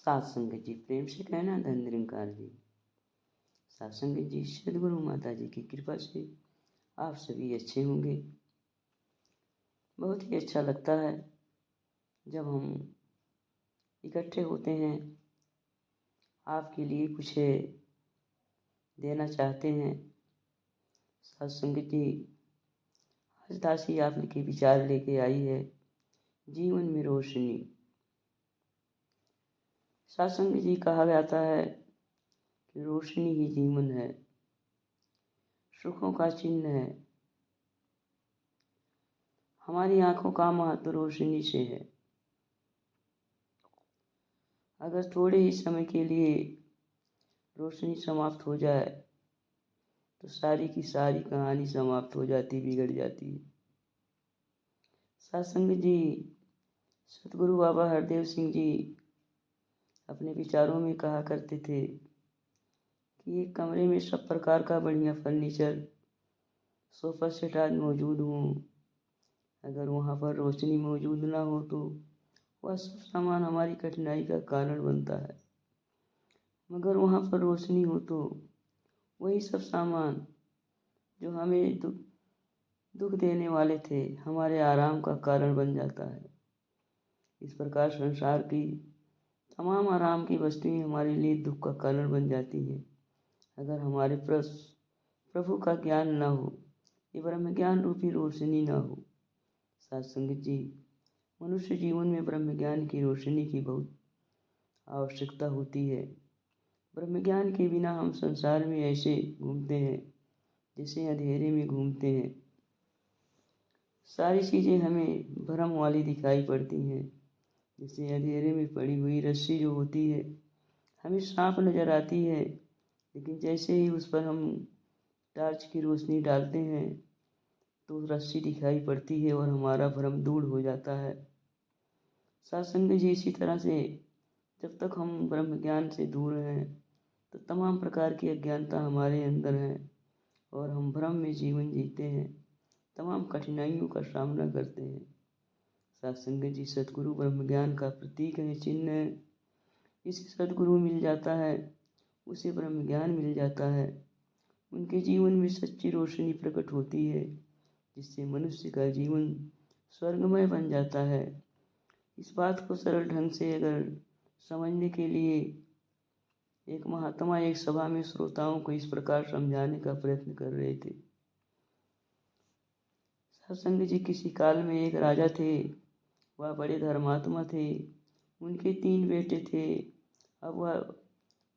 सत्संग जी प्रेम से कहना धन निरंकार जी। सत्संग जी सदगुरु माता जी की कृपा से आप सभी अच्छे होंगे। बहुत ही अच्छा लगता है जब हम इकट्ठे होते हैं, आपके लिए कुछ देना चाहते हैं। सत्संग जी आज दासी आपके विचार लेके आई है, जीवन में रोशनी। सत्संग जी कहा जाता है कि रोशनी ही जीवन है, सुखों का चिन्ह है। हमारी आंखों का महत्व रोशनी से है। अगर थोड़े ही समय के लिए रोशनी समाप्त हो जाए तो सारी की सारी कहानी समाप्त हो जाती, बिगड़ जाती है। सत्संग जी सतगुरु बाबा हरदेव सिंह जी अपने विचारों में कहा करते थे कि एक कमरे में सब प्रकार का बढ़िया फर्नीचर, सोफा सेट आज मौजूद हो, अगर वहाँ पर रोशनी मौजूद ना हो तो वह सब सामान हमारी कठिनाई का कारण बनता है। मगर वहाँ पर रोशनी हो तो वही सब सामान जो हमें दुख देने वाले थे, हमारे आराम का कारण बन जाता है। इस प्रकार संसार की तमाम आराम की वस्तुएं हमारे लिए दुख का कारण बन जाती हैं अगर हमारे प्रभु का ज्ञान न हो, ये ब्रह्म ज्ञान रूपी रोशनी न हो। सत्संग जी मनुष्य जीवन में ब्रह्म ज्ञान की रोशनी की बहुत आवश्यकता होती है। ब्रह्म ज्ञान के बिना हम संसार में ऐसे घूमते हैं जैसे अंधेरे में घूमते हैं। सारी चीज़ें हमें भ्रम वाली दिखाई पड़ती हैं, जैसे अंधेरे में पड़ी हुई रस्सी जो होती है, हमें सांप नज़र आती है, लेकिन जैसे ही उस पर हम टॉर्च की रोशनी डालते हैं तो रस्सी दिखाई पड़ती है और हमारा भ्रम दूर हो जाता है। सत्संग जी इसी तरह से जब तक हम ब्रह्म ज्ञान से दूर हैं तो तमाम प्रकार की अज्ञानता हमारे अंदर है और हम भ्रम में जीवन जीते हैं, तमाम कठिनाइयों का सामना करते हैं। सत्संग जी सतगुरु ब्रह्म ज्ञान का प्रतीक है, चिन्ह है। इसे सदगुरु मिल जाता है, उसे ब्रह्म ज्ञान मिल जाता है, उनके जीवन में सच्ची रोशनी प्रकट होती है, जिससे मनुष्य का जीवन स्वर्गमय बन जाता है। इस बात को सरल ढंग से अगर समझने के लिए एक महात्मा एक सभा में श्रोताओं को इस प्रकार समझाने का प्रयत्न कर रहे थे। सत्संग जी किसी काल में एक राजा थे, वह बड़े धर्मात्मा थे, उनके 3 बेटे थे। अब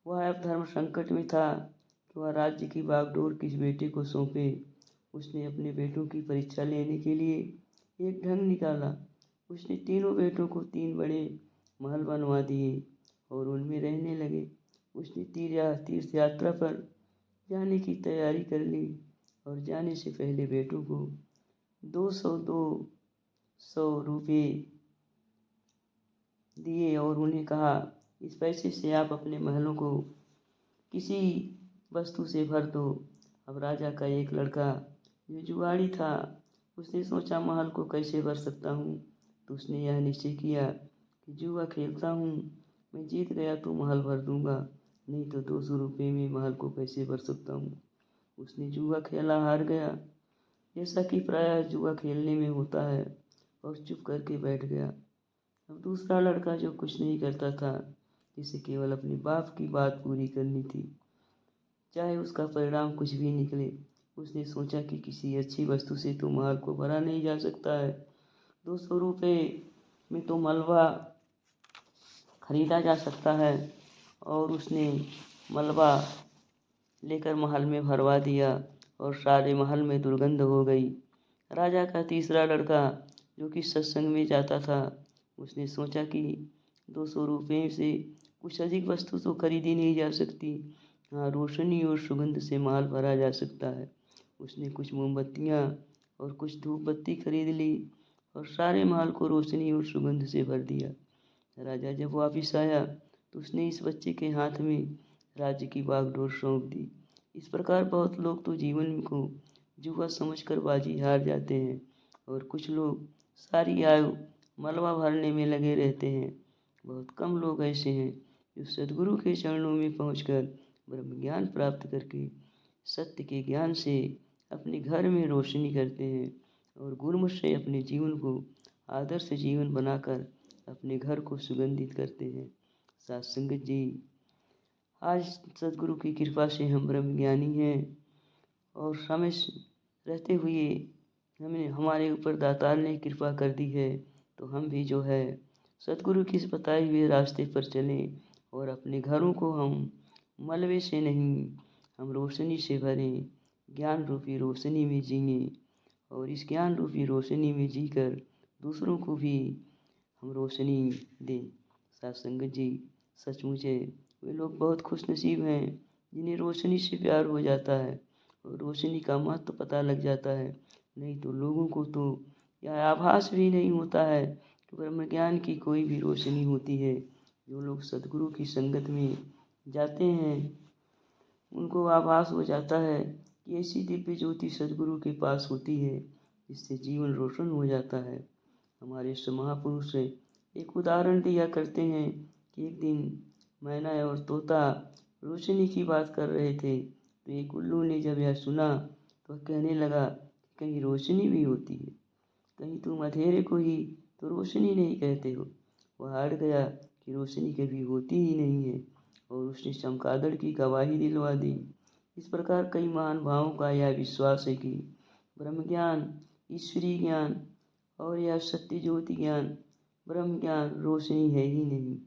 वह धर्म संकट में था कि वह राज्य की बागडोर किस बेटे को सौंपे। उसने अपने बेटों की परीक्षा लेने के लिए एक ढंग निकाला। उसने तीनों बेटों को 3 बड़े महल बनवा दिए और उनमें रहने लगे। उसने तीर्थ यात्रा पर जाने की तैयारी कर ली और जाने से पहले बेटों को 200 रुपये दिए और उन्हें कहा, इस पैसे से आप अपने महलों को किसी वस्तु से भर दो। अब राजा का एक लड़का जो जुगाड़ी था, उसने सोचा महल को कैसे भर सकता हूँ, तो उसने यह निश्चय किया कि जुआ खेलता हूँ, मैं जीत गया तो महल भर दूंगा, नहीं तो 200 रुपये में महल को कैसे भर सकता हूँ। उसने जुआ खेला, हार गया, जैसा कि प्रायः जुआ खेलने में होता है, और चुप करके बैठ गया। अब दूसरा लड़का जो कुछ नहीं करता था, जिसे केवल अपने बाप की बात पूरी करनी थी, चाहे उसका परिणाम कुछ भी निकले, उसने सोचा कि किसी अच्छी वस्तु से तो महल को भरा नहीं जा सकता है, 200 रुपये में तो मलबा खरीदा जा सकता है। और उसने मलबा लेकर महल में भरवा दिया और सारे महल में दुर्गंध हो गई। राजा का तीसरा लड़का जो कि सत्संग में जाता था, उसने सोचा कि 200 रुपये से कुछ अधिक वस्तु तो खरीदी नहीं जा सकती, हाँ रोशनी और सुगंध से महल भरा जा सकता है। उसने कुछ मोमबत्तियाँ और कुछ धूप बत्ती खरीद ली और सारे महल को रोशनी और सुगंध से भर दिया। राजा जब वापिस आया तो उसने इस बच्चे के हाथ में राज्य की बागडोर सौंप दी। इस प्रकार बहुत लोग तो जीवन को जुआ समझकर बाजी हार जाते हैं और कुछ लोग सारी आयु मलबा भरने में लगे रहते हैं। बहुत कम लोग ऐसे हैं जो सद्गुरु के चरणों में पहुंचकर ब्रह्म ज्ञान प्राप्त करके सत्य के ज्ञान से अपने घर में रोशनी करते हैं और गुरुमुख से अपने जीवन को आदर्श जीवन बनाकर अपने घर को सुगंधित करते हैं। साथ संगत जी, आज सद्गुरु की कृपा से हम ब्रह्म ज्ञानी हैं और समय रहते हुए हमारे ऊपर दातार ने कृपा कर दी है, तो हम भी जो है सद्गुरु के बताए हुए रास्ते पर चलें और अपने घरों को हम मलबे से नहीं, हम रोशनी से भरें, ज्ञान रूपी रोशनी में जिएं और इस ज्ञान रूपी रोशनी में जीकर दूसरों को भी हम रोशनी दें। साथ संगत जी, सचमुच है वे लोग बहुत खुशनसीब हैं जिन्हें रोशनी से प्यार हो जाता है और रोशनी का महत्व पता लग जाता है। नहीं तो लोगों को तो यह आभास भी नहीं होता है कि ब्रह्म ज्ञान की कोई भी रोशनी होती है। जो लोग सद्गुरु की संगत में जाते हैं उनको आभास हो जाता है कि ऐसी दिव्य ज्योति सद्गुरु के पास होती है जिससे जीवन रोशन हो जाता है। हमारे महापुरुष एक उदाहरण दिया करते हैं कि एक दिन मैना और तोता रोशनी की बात कर रहे थे, तो एक उल्लू ने जब यह सुना तो कहने लगा कि कहीं रोशनी भी होती है, कहीं तुम अंधेरे को ही तो रोशनी नहीं कहते हो। वह हट गया कि रोशनी कभी होती ही नहीं है और उसने चमगादड़ की गवाही दिलवा दी। इस प्रकार कई महान भावों का यह विश्वास है कि ब्रह्म ज्ञान, ईश्वरीय ज्ञान और यह सत्य ज्योति ज्ञान, ब्रह्म ज्ञान रोशनी है ही नहीं,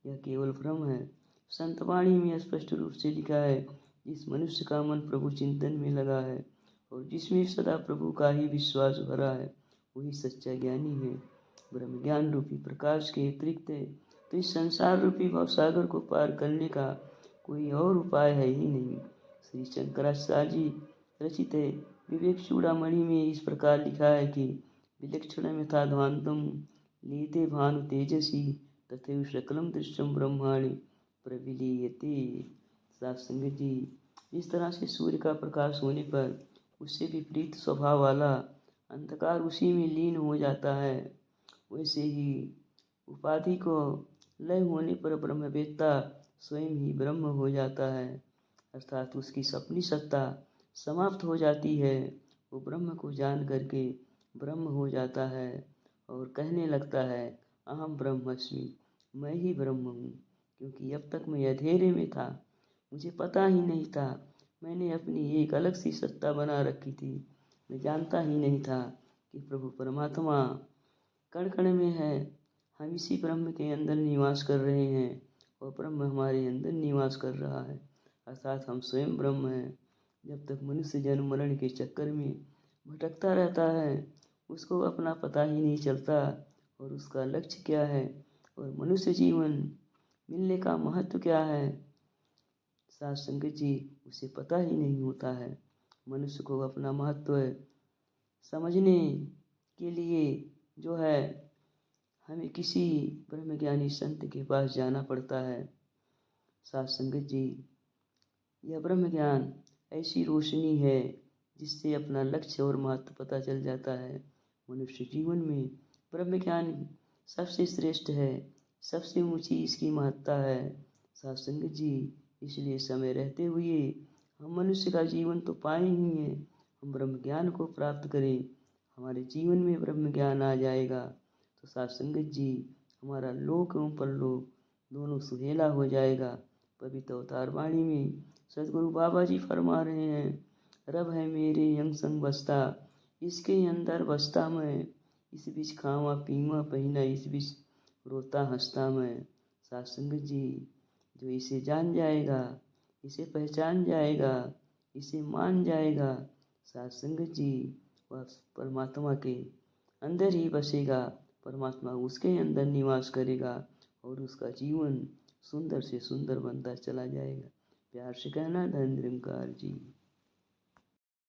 यह केवल भ्रम है। संत वाणी में स्पष्ट रूप से लिखा है, जिस मनुष्य का मन प्रभु चिंतन में लगा है और जिसमें सदा प्रभु का ही विश्वास भरा है, वही सच्चा ज्ञानी है। ब्रह्म ज्ञान रूपी प्रकाश के अतिरिक्त तो इस संसार रूपी भवसागर को पार करने का कोई और उपाय है ही नहीं। श्री शंकराचार्य जी रचित विवेक चूड़ामणि में इस प्रकार लिखा है कि विलक्षणमिथा ध्वान्तम लीते भानु तेजसी तथैव सकलम दृश्यम ब्रह्माणि प्रविलीयते। साथ संगत जी, इस तरह से सूर्य का प्रकाश होने पर उससे विपरीत स्वभाव वाला अंधकार उसी में लीन हो जाता है, वैसे ही उपाधि को लय होने पर ब्रह्मवेत्ता स्वयं ही ब्रह्म हो जाता है, अर्थात उसकी अपनी सत्ता समाप्त हो जाती है। वो ब्रह्म को जान करके ब्रह्म हो जाता है और कहने लगता है, अहम ब्रह्मस्मि, मैं ही ब्रह्म हूँ। क्योंकि अब तक मैं अंधेरे में था, मुझे पता ही नहीं था, मैंने अपनी एक अलग सी सत्ता बना रखी थी। मैं जानता ही नहीं था कि प्रभु परमात्मा कण कण में है, हम इसी ब्रह्म के अंदर निवास कर रहे हैं और ब्रह्म हमारे अंदर निवास कर रहा है, अर्थात हम स्वयं ब्रह्म हैं। जब तक मनुष्य जन्म मरण के चक्कर में भटकता रहता है, उसको अपना पता ही नहीं चलता और उसका लक्ष्य क्या है और मनुष्य जीवन मिलने का महत्व क्या है, साथ संगत जी उसे पता ही नहीं होता है। मनुष्य को अपना महत्व समझने के लिए जो है हमें किसी ब्रह्मज्ञानी संत के पास जाना पड़ता है। साथ संगत जी, यह ब्रह्म ज्ञान ऐसी रोशनी है जिससे अपना लक्ष्य और महत्व पता चल जाता है। मनुष्य जीवन में ब्रह्म ज्ञान सबसे श्रेष्ठ है, सबसे ऊंची इसकी महत्ता है। साथ संगत जी, इसलिए समय रहते हुए हम मनुष्य का जीवन तो पाए ही हैं, हम ब्रह्म ज्ञान को प्राप्त करें, हमारे जीवन में ब्रह्म ज्ञान आ जाएगा तो साथ संगत जी हमारा लोक एवं परलोक दोनों सुहेला हो जाएगा। पवित्र अवतार वाणी में सदगुरु बाबा जी फरमा रहे हैं, रब है मेरे यंग संग बसता, इसके अंदर बसता मैं, इस बीच खावा पीवा पहना, इस बीच रोता हंसता मैं। साथ संगत जी, जो इसे जान जाएगा, इसे पहचान जाएगा, इसे मान जाएगा, साथ संगत जी वह परमात्मा के अंदर ही बसेगा, परमात्मा उसके अंदर निवास करेगा और उसका जीवन सुंदर से सुंदर बनता चला जाएगा। प्यार से कहना धन निरंकार जी।